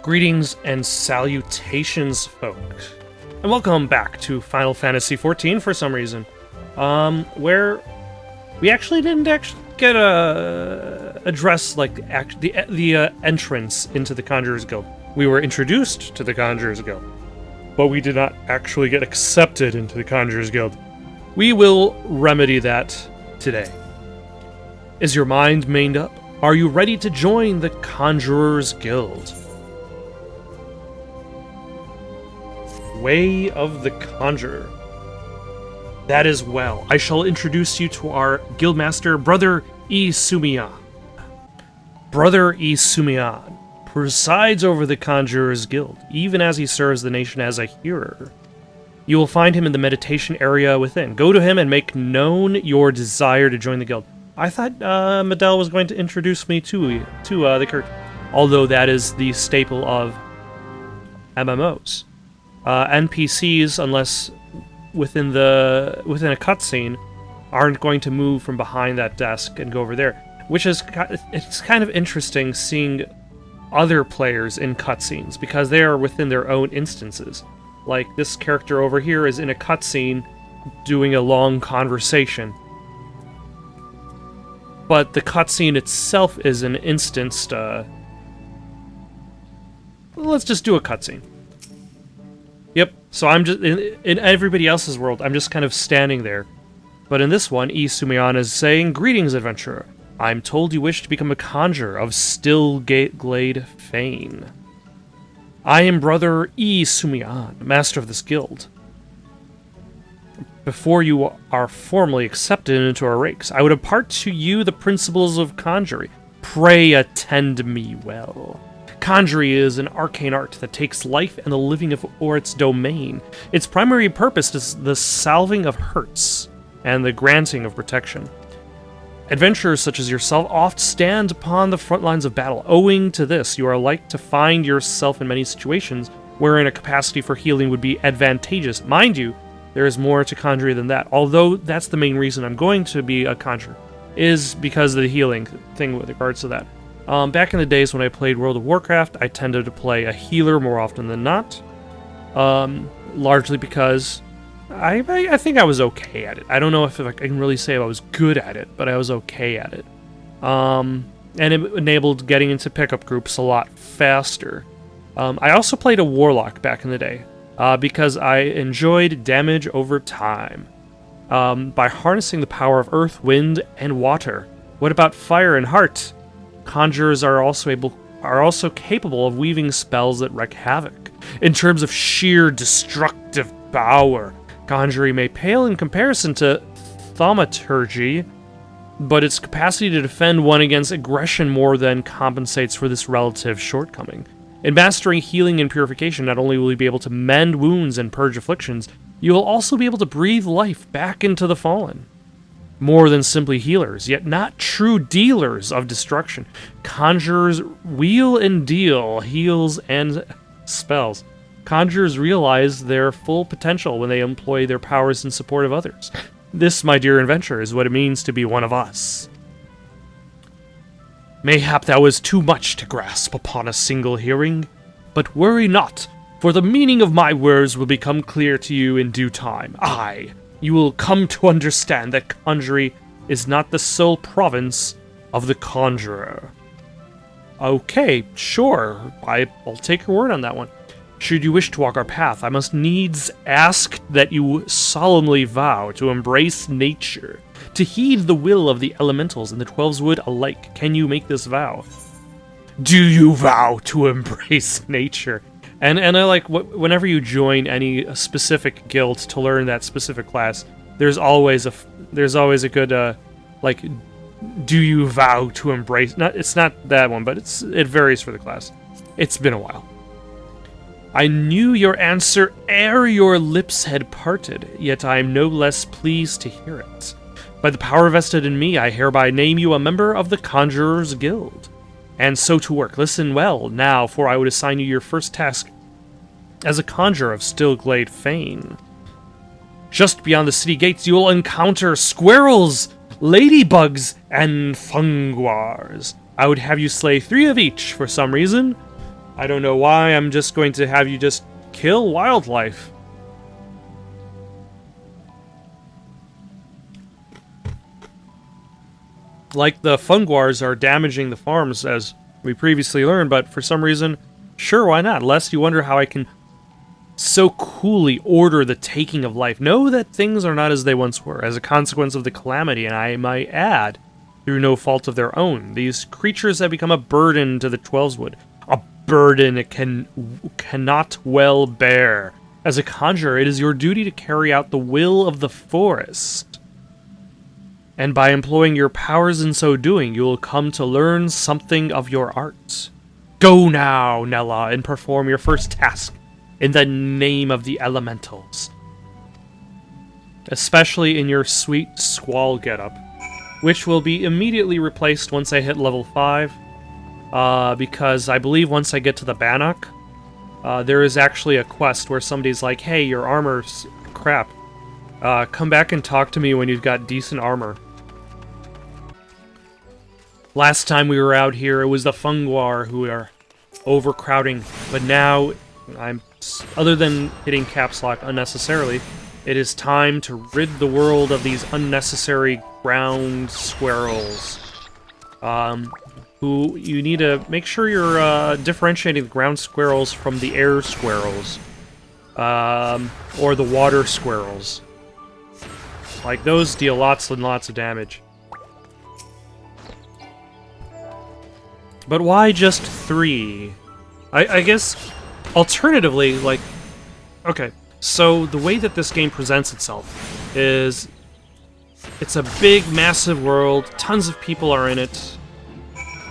Greetings and salutations, folks, and welcome back to Final Fantasy XIV for some reason, where we actually didn't get address like the entrance into the Conjurer's Guild. We were introduced to the Conjurer's Guild, but we did not actually get accepted into the Conjurer's Guild. We will remedy that today. Is your mind made up? Are you ready to join the Conjurer's Guild? Way of the Conjurer. That is well. I shall introduce you to our guildmaster, Brother Isumian. Brother Isumian presides over the Conjurer's Guild, even as he serves the nation as a hearer. You will find him in the meditation area within. Go to him and make known your desire to join the guild. I thought Medell was going to introduce me to the Kirk, although that is the staple of MMOs. NPCs, unless within a cutscene, aren't going to move from behind that desk and go over there, which is it's kind of interesting seeing other players in cutscenes because they are within their own instances. Like this character over here is in a cutscene doing a long conversation, but the cutscene itself is an instanced. Let's just do a cutscene. Yep, so I'm just, in everybody else's world, I'm just kind of standing there. But in this one, Isumian is saying, "Greetings, adventurer. I'm told you wish to become a conjurer of Stillglade fame. I am Brother Isumian, master of this guild. Before you are formally accepted into our ranks, I would impart to you the principles of conjuring. Pray attend me well. Conjuring is an arcane art that takes life and the living for its domain. Its primary purpose is the salving of hurts and the granting of protection. Adventurers such as yourself oft stand upon the front lines of battle. Owing to this, you are like to find yourself in many situations wherein a capacity for healing would be advantageous. Mind you, there is more to conjuring than that, although that's the main reason I'm going to be a conjurer, is because of the healing thing with regards to that. Back in the days when I played World of Warcraft, I tended to play a healer more often than not, largely because I think I was okay at it. I don't know if I can really say I was good at it, but I was okay at it. And it enabled getting into pickup groups a lot faster. I also played a warlock back in the day, because I enjoyed damage over time, by harnessing the power of earth, wind, and water. What about fire and heart? Conjurers are also capable of weaving spells that wreak havoc. In terms of sheer destructive power, conjuring may pale in comparison to thaumaturgy, but its capacity to defend one against aggression more than compensates for this relative shortcoming. In mastering healing and purification, not only will you be able to mend wounds and purge afflictions, you will also be able to breathe life back into the fallen. More than simply healers, yet not true dealers of destruction. Conjurers wheel and deal heals and spells. Conjurers realize their full potential when they employ their powers in support of others. This, my dear adventurer, is what it means to be one of us. Mayhap that was too much to grasp upon a single hearing, but worry not, for the meaning of my words will become clear to you in due time. You will come to understand that conjuring is not the sole province of the conjurer." Okay, sure. I'll take your word on that one. Should you wish to walk our path, I must needs ask that you solemnly vow to embrace nature, to heed the will of the elementals and the Twelves Wood alike. Can you make this vow? Do you vow to embrace nature? And I like, whenever you join any specific guild to learn that specific class, there's always a good, like, do you vow to embrace... It's not that one, but it varies for the class. It's been a while. I knew your answer ere your lips had parted, yet I am no less pleased to hear it. By the power vested in me, I hereby name you a member of the Conjurer's Guild. And so to work. Listen well now, for I would assign you your first task as a conjurer of Stillglade fame. Just beyond the city gates, you will encounter squirrels, ladybugs, and funguars. I would have you slay 3 of each for some reason. I don't know why, I'm just going to have you just kill wildlife. Like the funguars are damaging the farms, as we previously learned, but for some reason, sure, why not? Lest you wonder how I can so coolly order the taking of life. Know that things are not as they once were, as a consequence of the calamity, and I might add, through no fault of their own. These creatures have become a burden to the Twelveswood. A burden it cannot well bear. As a conjurer, it is your duty to carry out the will of the forest. And by employing your powers in so doing, you will come to learn something of your art. Go now, Nella, and perform your first task in the name of the elementals. Especially in your sweet squall getup, which will be immediately replaced once I hit level 5, because I believe once I get to the Bannock, there is actually a quest where somebody's like, hey, your armor's crap. Come back and talk to me when you've got decent armor. Last time we were out here, it was the funguar who are overcrowding, but now other than hitting caps lock unnecessarily, it is time to rid the world of these unnecessary ground squirrels. Who you need to make sure you're differentiating the ground squirrels from the air squirrels, or the water squirrels. Like, those deal lots and lots of damage. But why just 3? I guess, alternatively, like... Okay, so the way that this game presents itself is... It's a big, massive world, tons of people are in it,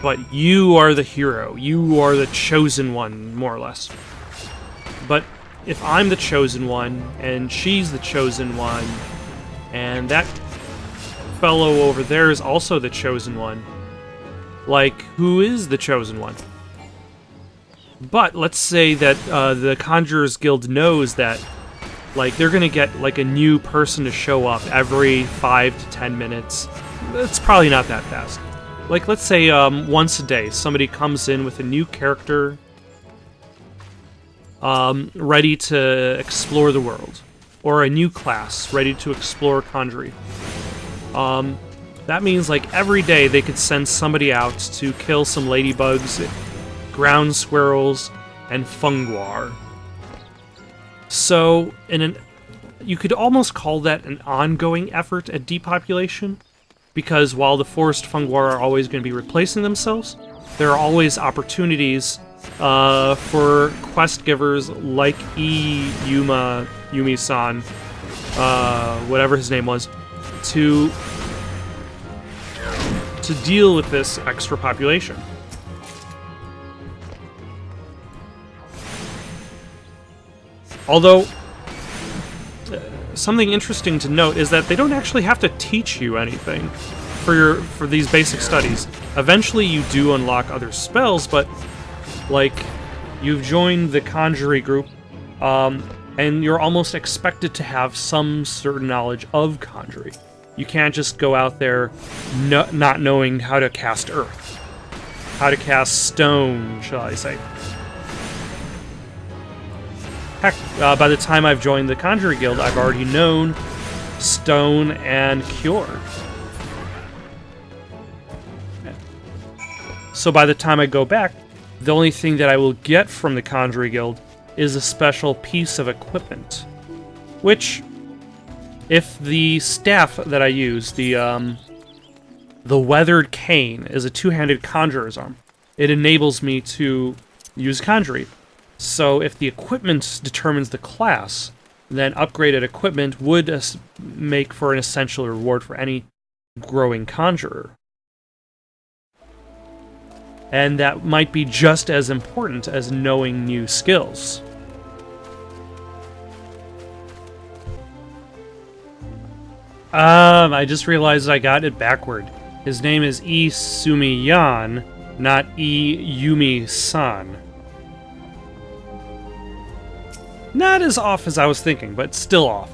but you are the hero. You are the chosen one, more or less. But if I'm the chosen one, and she's the chosen one, and that fellow over there is also the chosen one, like, who is the chosen one? But let's say that the Conjurers Guild knows that, like, they're gonna get, like, a new person to show up every 5 to 10 minutes. It's probably not that fast. Like, let's say once a day, somebody comes in with a new character, ready to explore the world. Or a new class, ready to explore Conjurer. That means, like, every day they could send somebody out to kill some ladybugs, ground squirrels, and funguar. So, you could almost call that an ongoing effort at depopulation, because while the forest funguar are always going to be replacing themselves, there are always opportunities for quest givers like Yumi-san, whatever his name was, to deal with this extra population. Although, something interesting to note is that they don't actually have to teach you anything for these basic studies. Eventually you do unlock other spells, but, like, you've joined the Conjurer group, and you're almost expected to have some certain knowledge of Conjurer. You can't just go out there not knowing how to cast earth. How to cast stone, shall I say. Heck, by the time I've joined the Conjurer Guild, I've already known stone and cure. So by the time I go back, the only thing that I will get from the Conjurer Guild is a special piece of equipment. Which, if the staff that I use, the weathered cane, is a two-handed conjurer's arm, it enables me to use Conjurer. So if the equipment determines the class, then upgraded equipment would make for an essential reward for any growing conjurer. And that might be just as important as knowing new skills. I just realized I got it backward. His name is Isumi-yan, not Yumi-san. Not as off as I was thinking, but still off.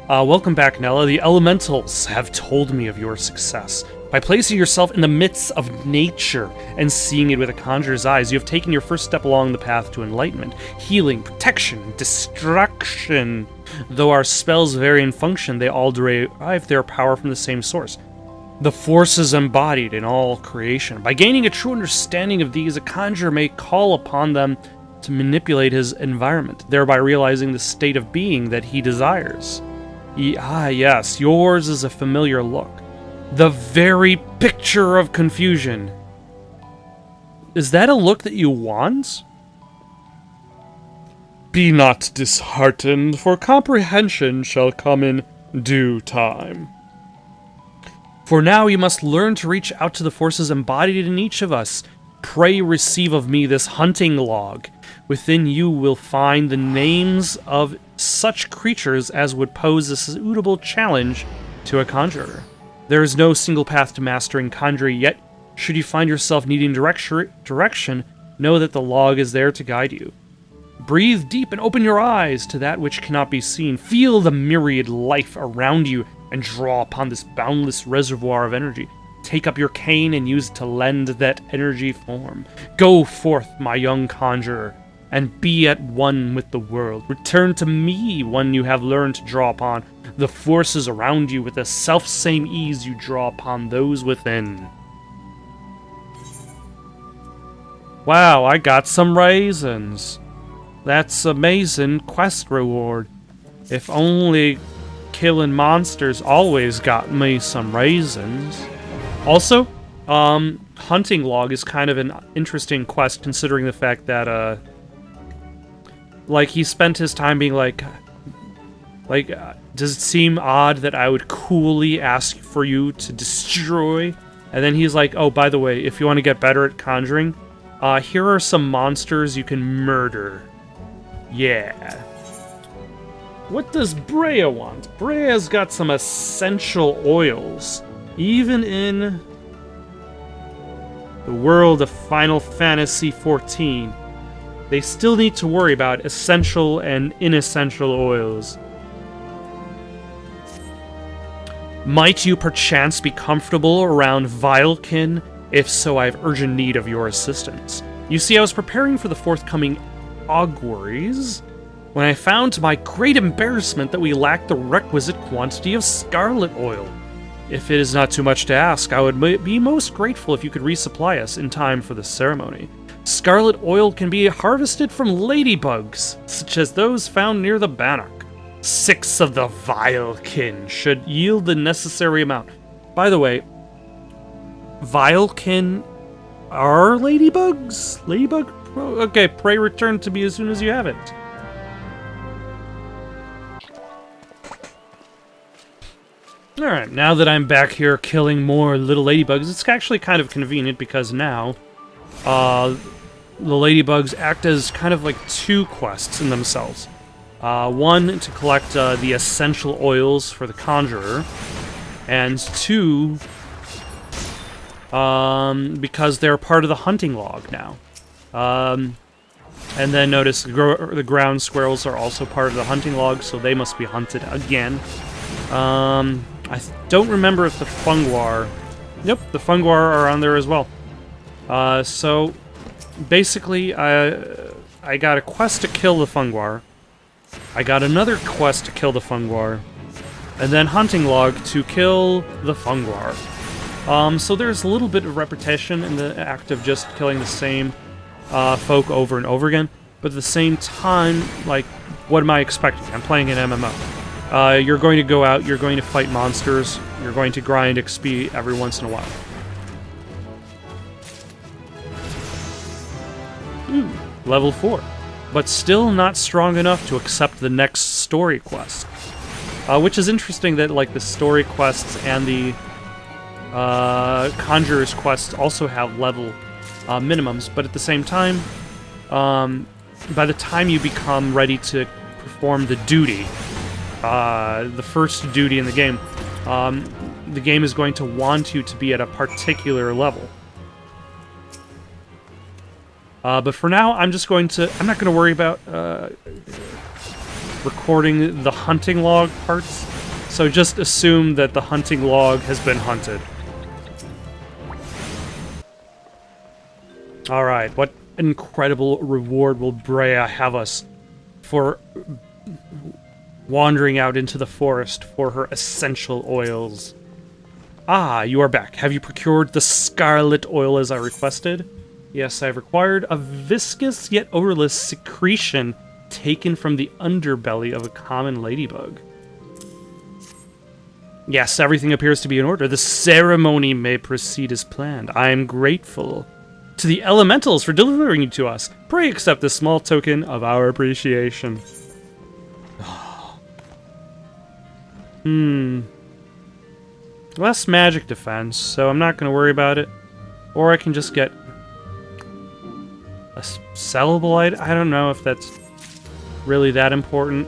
Welcome back, Nella. The elementals have told me of your success. By placing yourself in the midst of nature and seeing it with a conjurer's eyes, you have taken your first step along the path to enlightenment, healing, protection, destruction. Though our spells vary in function, they all derive their power from the same source. The forces embodied in all creation. By gaining a true understanding of these, a conjurer may call upon them to manipulate his environment, thereby realizing the state of being that he desires. Yes, yours is a familiar look. The very picture of confusion. Is that a look that you want? Be not disheartened, for comprehension shall come in due time. For now you must learn to reach out to the forces embodied in each of us. Pray receive of me this hunting log. Within you will find the names of such creatures as would pose a suitable challenge to a conjurer. There is no single path to mastering conjuring, yet should you find yourself needing direction, know that the log is there to guide you. Breathe deep and open your eyes to that which cannot be seen. Feel the myriad life around you and draw upon this boundless reservoir of energy. Take up your cane and use it to lend that energy form. Go forth, my young conjurer, and be at one with the world. Return to me when you have learned to draw upon the forces around you with the self-same ease you draw upon those within. Wow, I got some raisins. That's amazing quest reward. If only killing monsters always got me some raisins. Also, hunting log is kind of an interesting quest considering the fact that, like, he spent his time being like, does it seem odd that I would coolly ask for you to destroy? And then he's like, oh, by the way, if you want to get better at conjuring, here are some monsters you can murder. Yeah. What does Brea want? Brea's got some essential oils. Even in the world of Final Fantasy XIV, they still need to worry about essential and inessential oils. Might you perchance be comfortable around Vilekin? If so, I have urgent need of your assistance. You see, I was preparing for the forthcoming auguries when I found to my great embarrassment that we lacked the requisite quantity of scarlet oil. If it is not too much to ask, I would be most grateful if you could resupply us in time for the ceremony. Scarlet oil can be harvested from ladybugs, such as those found near the Bannock. 6 of the Vilekin should yield the necessary amount. By the way, Vilekin are ladybugs? Ladybug? Okay, pray return to me as soon as you have it. Alright, now that I'm back here killing more little ladybugs, it's actually kind of convenient because now the ladybugs act as kind of like 2 quests in themselves. One, to collect the essential oils for the Conjurer, and 2, because they're part of the hunting log now. And then notice the ground squirrels are also part of the hunting log, so they must be hunted again. I don't remember if the Funguar... Nope, the Funguar are on there as well. So, basically, I got a quest to kill the Funguar. I got another quest to kill the Funguar. And then hunting log to kill the Funguar. So there's a little bit of repetition in the act of just killing the same folk over and over again. But at the same time, like, what am I expecting? I'm playing an MMO. You're going to go out, you're going to fight monsters, you're going to grind XP every once in a while. Level 4. But still not strong enough to accept the next story quest. Which is interesting that, like, the story quests and the Conjurer's quests also have level minimums, but at the same time, by the time you become ready to perform the duty, the first duty in the game is going to want you to be at a particular level. But for now, I'm not going to worry about recording the hunting log parts, so just assume that the hunting log has been hunted. Alright, what incredible reward will Brea have us for wandering out into the forest for her essential oils? Ah, you are back. Have you procured the scarlet oil as I requested? Yes, I have required a viscous yet odorless secretion taken from the underbelly of a common ladybug. Yes, everything appears to be in order. The ceremony may proceed as planned. I am grateful to the elementals for delivering it to us. Pray accept this small token of our appreciation. Less magic defense, so I'm not going to worry about it. Or I can just get a sellable item. I don't know if that's really that important.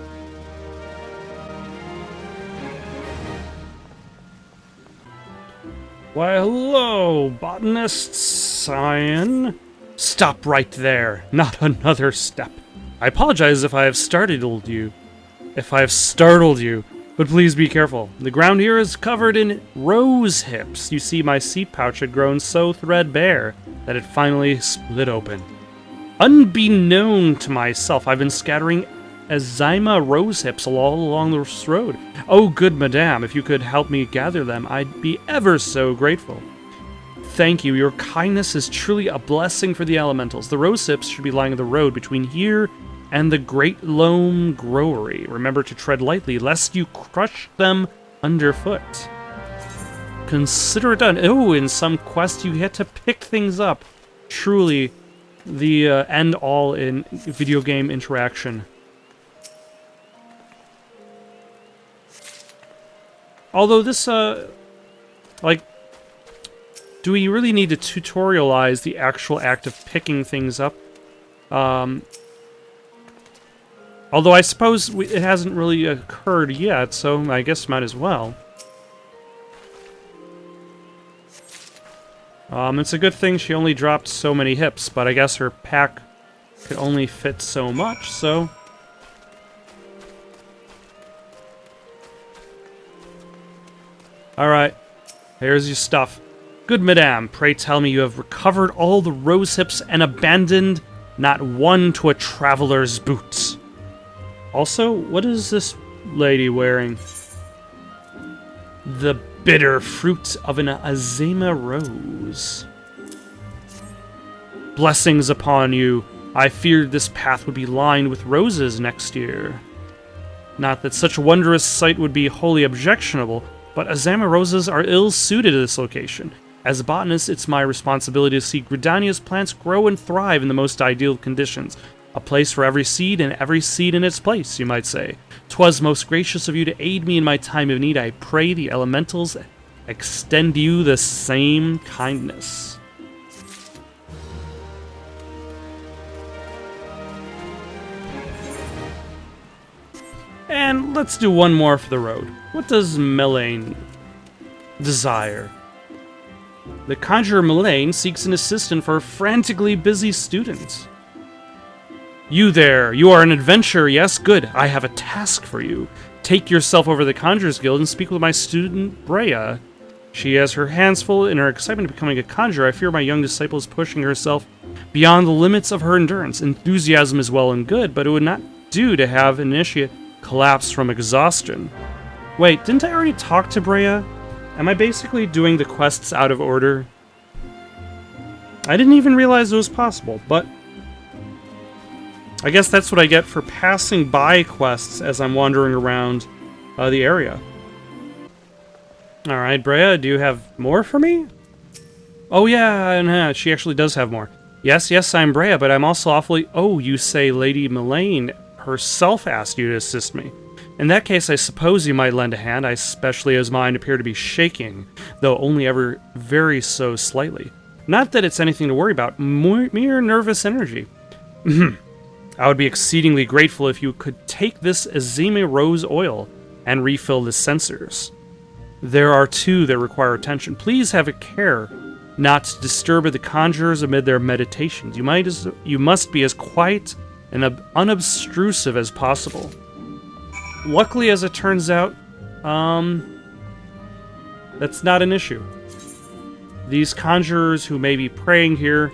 Why, hello, botanist Cyan. Stop right there. Not another step. I apologize if I have startled you. But please be careful. The ground here is covered in rose hips. You see, my seat pouch had grown so threadbare that it finally split open. Unbeknown to myself, I've been scattering Azima rose hips all along this road. Oh, good madame, if you could help me gather them, I'd be ever so grateful. Thank you. Your kindness is truly a blessing for the elementals. The rose hips should be lying on the road between here and the Great Loam Growery. Remember to tread lightly, lest you crush them underfoot. Consider it done. Oh, in some quest you get to pick things up. Truly, the end-all in video game interaction. Although this, like, do we really need to tutorialize the actual act of picking things up? Although I suppose it hasn't really occurred yet, so I guess might as well. It's a good thing she only dropped so many hips, but I guess her pack could only fit so much, so... Alright, here's your stuff. Good madame, pray tell me you have recovered all the rose hips and abandoned not one to a traveler's boots. Also, what is this lady wearing? The bitter fruit of an Azima rose. Blessings upon you. I feared this path would be lined with roses next year. Not that such a wondrous sight would be wholly objectionable, but Azima roses are ill-suited to this location. As a botanist, it's my responsibility to see Gridania's plants grow and thrive in the most ideal conditions. A place for every seed, and every seed in its place, you might say. 'Twas most gracious of you to aid me in my time of need. I pray the elementals extend you the same kindness. And let's do one more for the road. What does Melaine desire? The Conjurer Melaine seeks an assistant for a frantically busy student. You there, you are an adventurer, yes? Good, I have a task for you. Take yourself over to the Conjurer's Guild and speak with my student, Brea. She has her hands full in her excitement of becoming a conjurer. I fear my young disciple is pushing herself beyond the limits of her endurance. Enthusiasm is well and good, but it would not do to have an initiate collapse from exhaustion. Wait, didn't I already talk to Brea? Am I basically doing the quests out of order? I didn't even realize it was possible, but I guess that's what I get for passing by quests as I'm wandering around the area. Alright, Brea, do you have more for me? Oh yeah, she actually does have more. Yes, I'm Brea, but I'm also awfully... Oh, you say Lady Melaine herself asked you to assist me. In that case, I suppose you might lend a hand, especially as mine appear to be shaking, though only ever very so slightly. Not that it's anything to worry about, mere nervous energy. I would be exceedingly grateful if you could take this Azima rose oil and refill the sensors. There are two that require attention. Please have a care not to disturb the conjurers amid their meditations. You must be as quiet and unobtrusive as possible. Luckily, as it turns out, that's not an issue. These conjurers who may be praying here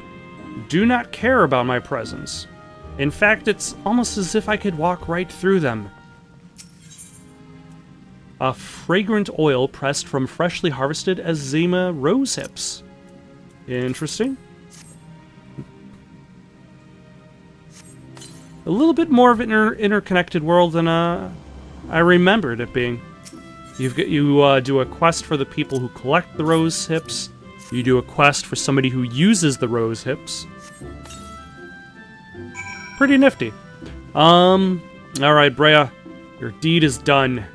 do not care about my presence. In fact, it's almost as if I could walk right through them. A fragrant oil pressed from freshly harvested Azima rose hips. Interesting. A little bit more of an interconnected world than I remembered it being. You do a quest for the people who collect the rose hips. You do a quest for somebody who uses the rose hips. Pretty nifty. Alright, Brea. Your deed is done.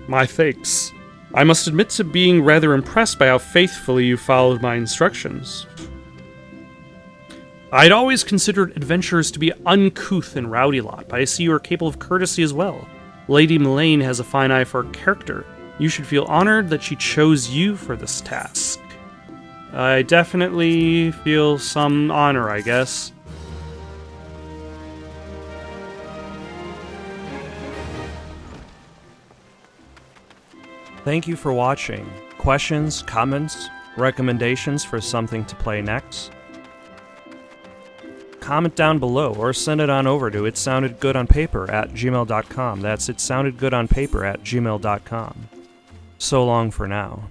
My thanks. I must admit to being rather impressed by how faithfully you followed my instructions. I'd always considered adventurers to be uncouth and rowdy lot, but I see you are capable of courtesy as well. Lady Mullane has a fine eye for character. You should feel honored that she chose you for this task. I definitely feel some honor, I guess. Thank you for watching. Questions, comments, recommendations for something to play next? Comment down below or send it on over to itsoundedgoodonpaper@gmail.com. That's itsoundedgoodonpaper@gmail.com. So long for now.